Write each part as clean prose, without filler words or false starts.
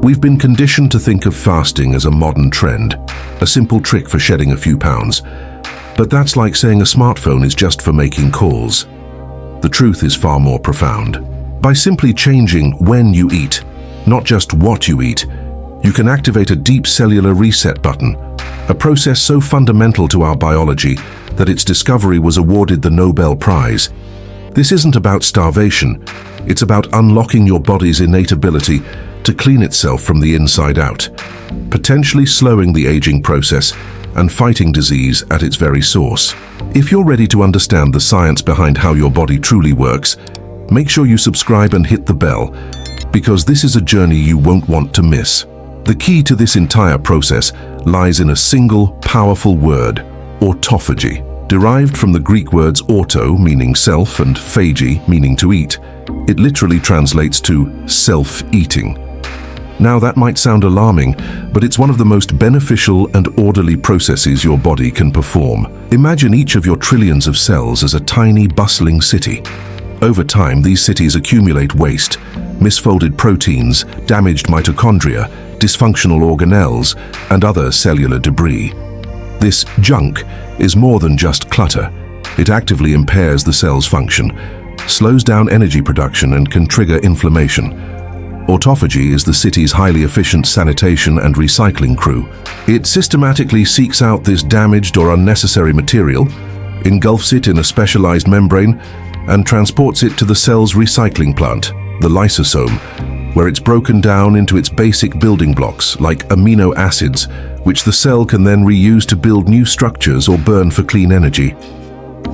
We've been conditioned to think of fasting as a modern trend, a simple trick for shedding a few pounds. But that's like saying a smartphone is just for making calls. The truth is far more profound. By simply changing when you eat, not just what you eat, you can activate a deep cellular reset button, a process so fundamental to our biology that its discovery was awarded the Nobel Prize. This isn't about starvation, it's about unlocking your body's innate ability to clean itself from the inside out, potentially slowing the aging process and fighting disease at its very source. If you're ready to understand the science behind how your body truly works, make sure you subscribe and hit the bell, because this is a journey you won't want to miss. The key to this entire process lies in a single, powerful word: autophagy. Derived from the Greek words auto, meaning self, and phagy, meaning to eat. It literally translates to self-eating. Now that might sound alarming, but it's one of the most beneficial and orderly processes your body can perform. Imagine each of your trillions of cells as a tiny, bustling city. Over time, these cities accumulate waste, misfolded proteins, damaged mitochondria, dysfunctional organelles, and other cellular debris. This junk is more than just clutter. It actively impairs the cell's function, slows down energy production, and can trigger inflammation. Autophagy is the city's highly efficient sanitation and recycling crew. It systematically seeks out this damaged or unnecessary material, engulfs it in a specialized membrane, and transports it to the cell's recycling plant, the lysosome, where it's broken down into its basic building blocks, like amino acids, which the cell can then reuse to build new structures or burn for clean energy.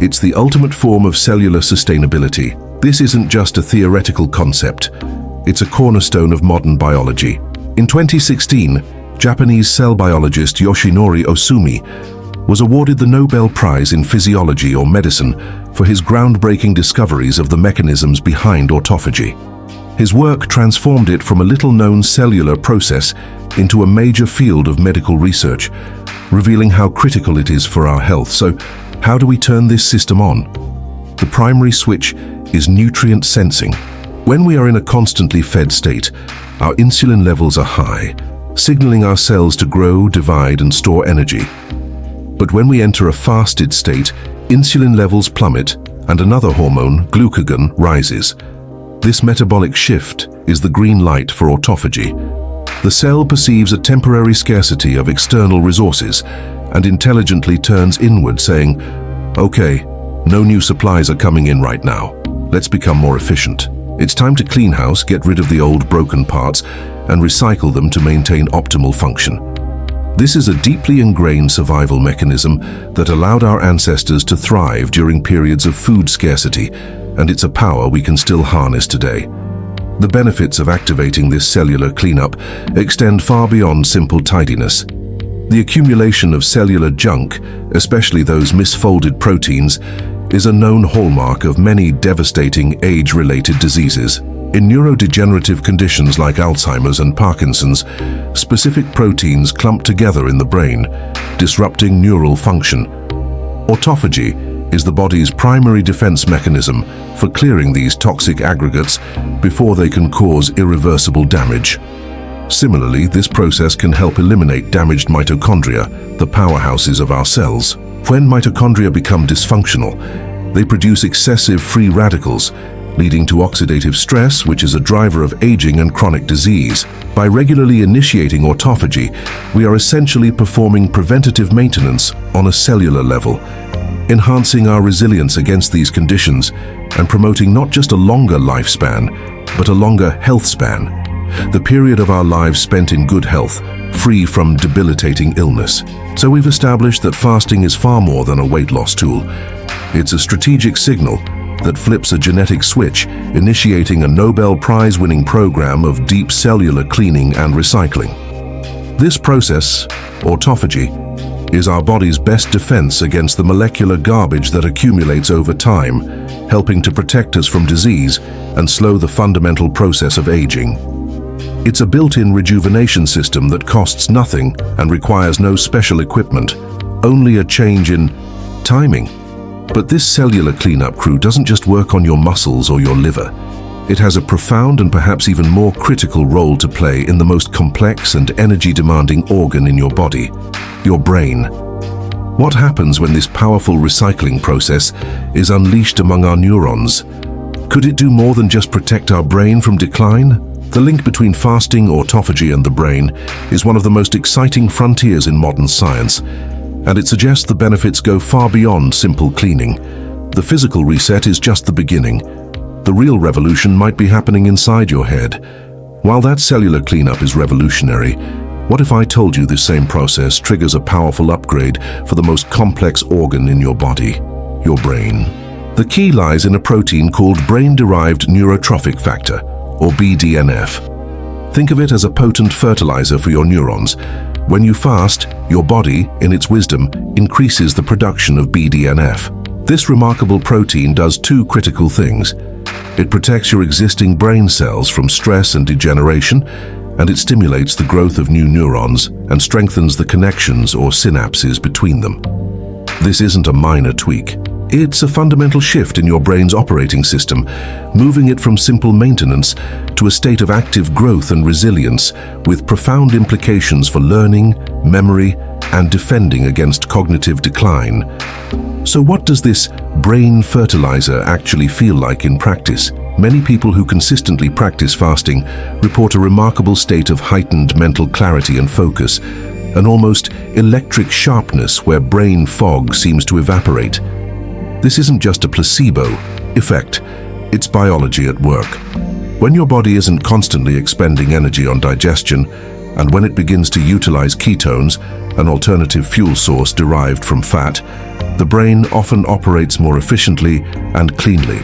It's the ultimate form of cellular sustainability. This isn't just a theoretical concept. It's a cornerstone of modern biology. In 2016, Japanese cell biologist Yoshinori Ohsumi was awarded the Nobel Prize in Physiology or Medicine for his groundbreaking discoveries of the mechanisms behind autophagy. His work transformed it from a little-known cellular process into a major field of medical research, revealing how critical it is for our health. So, how do we turn this system on? The primary switch is nutrient sensing. When we are in a constantly fed state, our insulin levels are high, signaling our cells to grow, divide, and store energy. But when we enter a fasted state, insulin levels plummet and another hormone, glucagon, rises. This metabolic shift is the green light for autophagy. The cell perceives a temporary scarcity of external resources and intelligently turns inward, saying, "Okay, no new supplies are coming in right now. Let's become more efficient. It's time to clean house, get rid of the old broken parts, and recycle them to maintain optimal function." This is a deeply ingrained survival mechanism that allowed our ancestors to thrive during periods of food scarcity, and it's a power we can still harness today. The benefits of activating this cellular cleanup extend far beyond simple tidiness. The accumulation of cellular junk, especially those misfolded proteins, is a known hallmark of many devastating age-related diseases. In neurodegenerative conditions like Alzheimer's and Parkinson's, specific proteins clump together in the brain, disrupting neural function. Autophagy is the body's primary defense mechanism for clearing these toxic aggregates before they can cause irreversible damage. Similarly, this process can help eliminate damaged mitochondria, the powerhouses of our cells. When mitochondria become dysfunctional, they produce excessive free radicals, leading to oxidative stress, which is a driver of aging and chronic disease. By regularly initiating autophagy, we are essentially performing preventative maintenance on a cellular level, enhancing our resilience against these conditions and promoting not just a longer lifespan, but a longer health span, the period of our lives spent in good health, free from debilitating illness. So we've established that fasting is far more than a weight loss tool. It's a strategic signal that flips a genetic switch, initiating a Nobel Prize-winning program of deep cellular cleaning and recycling. This process, autophagy, is our body's best defense against the molecular garbage that accumulates over time, helping to protect us from disease and slow the fundamental process of aging. It's a built-in rejuvenation system that costs nothing and requires no special equipment, only a change in timing. But this cellular cleanup crew doesn't just work on your muscles or your liver. it has a profound and perhaps even more critical role to play in the most complex and energy-demanding organ in your body, your brain. What happens when this powerful recycling process is unleashed among our neurons? Could it do more than just protect our brain from decline? The link between fasting, autophagy, and the brain is one of the most exciting frontiers in modern science, and it suggests the benefits go far beyond simple cleaning. The physical reset is just the beginning. The real revolution might be happening inside your head. While that cellular cleanup is revolutionary, what if I told you this same process triggers a powerful upgrade for the most complex organ in your body, your brain? The key lies in a protein called brain-derived neurotrophic factor, or BDNF. Think of it as a potent fertilizer for your neurons. When you fast, your body, in its wisdom, increases the production of BDNF. This remarkable protein does two critical things. It protects your existing brain cells from stress and degeneration, and it stimulates the growth of new neurons and strengthens the connections or synapses between them. This isn't a minor tweak. It's a fundamental shift in your brain's operating system, moving it from simple maintenance to a state of active growth and resilience with profound implications for learning, memory, and defending against cognitive decline. So what does this brain fertilizer actually feel like in practice? Many people who consistently practice fasting report a remarkable state of heightened mental clarity and focus, an almost electric sharpness where brain fog seems to evaporate. This isn't just a placebo effect, it's biology at work. When your body isn't constantly expending energy on digestion, and when it begins to utilize ketones, an alternative fuel source derived from fat, the brain often operates more efficiently and cleanly.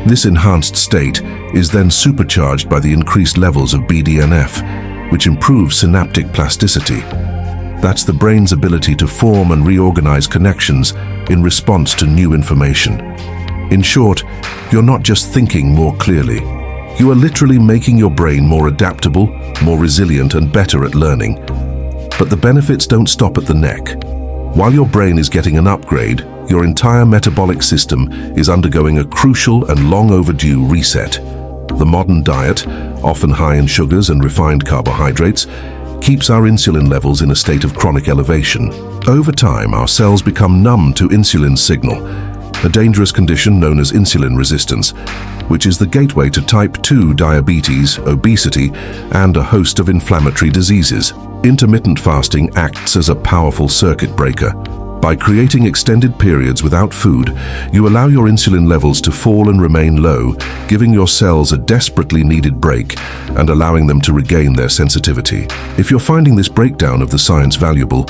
This enhanced state is then supercharged by the increased levels of BDNF, which improves synaptic plasticity. That's the brain's ability to form and reorganize connections in response to new information. In short, you're not just thinking more clearly. You are literally making your brain more adaptable, more resilient, and better at learning. But the benefits don't stop at the neck. While your brain is getting an upgrade, your entire metabolic system is undergoing a crucial and long overdue reset. The modern diet, often high in sugars and refined carbohydrates, keeps our insulin levels in a state of chronic elevation. Over time, our cells become numb to insulin's signal, a dangerous condition known as insulin resistance, which is the gateway to type 2 diabetes, obesity, and a host of inflammatory diseases. Intermittent fasting acts as a powerful circuit breaker. By creating extended periods without food, you allow your insulin levels to fall and remain low, giving your cells a desperately needed break and allowing them to regain their sensitivity. If you're finding this breakdown of the science valuable,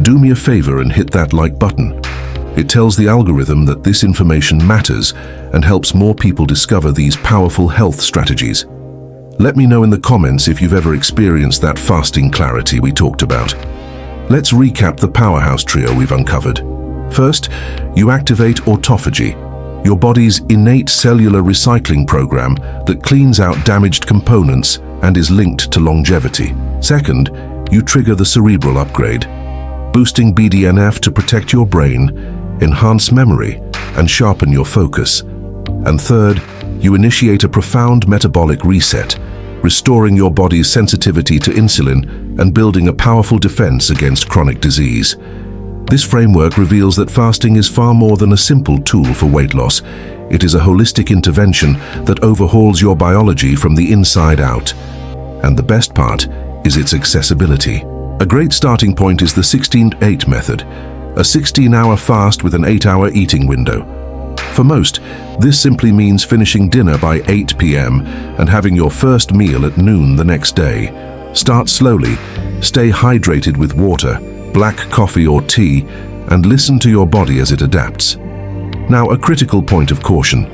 do me a favor and hit that like button. It tells the algorithm that this information matters and helps more people discover these powerful health strategies. Let me know in the comments if you've ever experienced that fasting clarity we talked about. Let's recap the powerhouse trio we've uncovered. First, you activate autophagy, your body's innate cellular recycling program that cleans out damaged components and is linked to longevity. Second, you trigger the cerebral upgrade, boosting BDNF to protect your brain, enhance memory, and sharpen your focus. And third, you initiate a profound metabolic reset, restoring your body's sensitivity to insulin and building a powerful defense against chronic disease. This framework reveals that fasting is far more than a simple tool for weight loss. It is a holistic intervention that overhauls your biology from the inside out. And the best part is its accessibility. A great starting point is the 16-8 method, a 16-hour fast with an 8-hour eating window. For most, this simply means finishing dinner by 8 p.m. and having your first meal at noon the next day. Start slowly, stay hydrated with water, black coffee or tea, and listen to your body as it adapts. Now, a critical point of caution.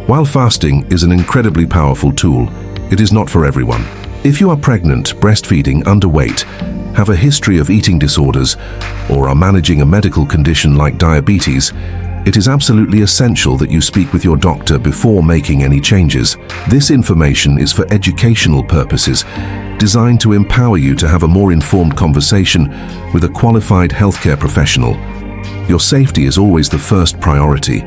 While fasting is an incredibly powerful tool, it is not for everyone. If you are pregnant, breastfeeding, underweight, have a history of eating disorders, or are managing a medical condition like diabetes, it is absolutely essential that you speak with your doctor before making any changes. This information is for educational purposes, designed to empower you to have a more informed conversation with a qualified healthcare professional. Your safety is always the first priority,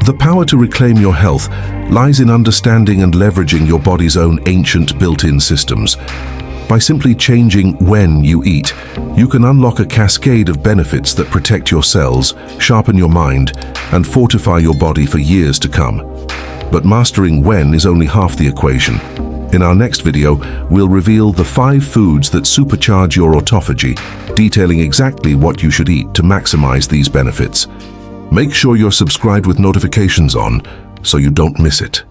The power to reclaim your health lies in understanding and leveraging your body's own ancient built-in systems. By simply changing when you eat, you can unlock a cascade of benefits that protect your cells, sharpen your mind, and fortify your body for years to come. But mastering when is only half the equation. In our next video, we'll reveal the 5 foods that supercharge your autophagy, detailing exactly what you should eat to maximize these benefits. Make sure you're subscribed with notifications on so you don't miss it.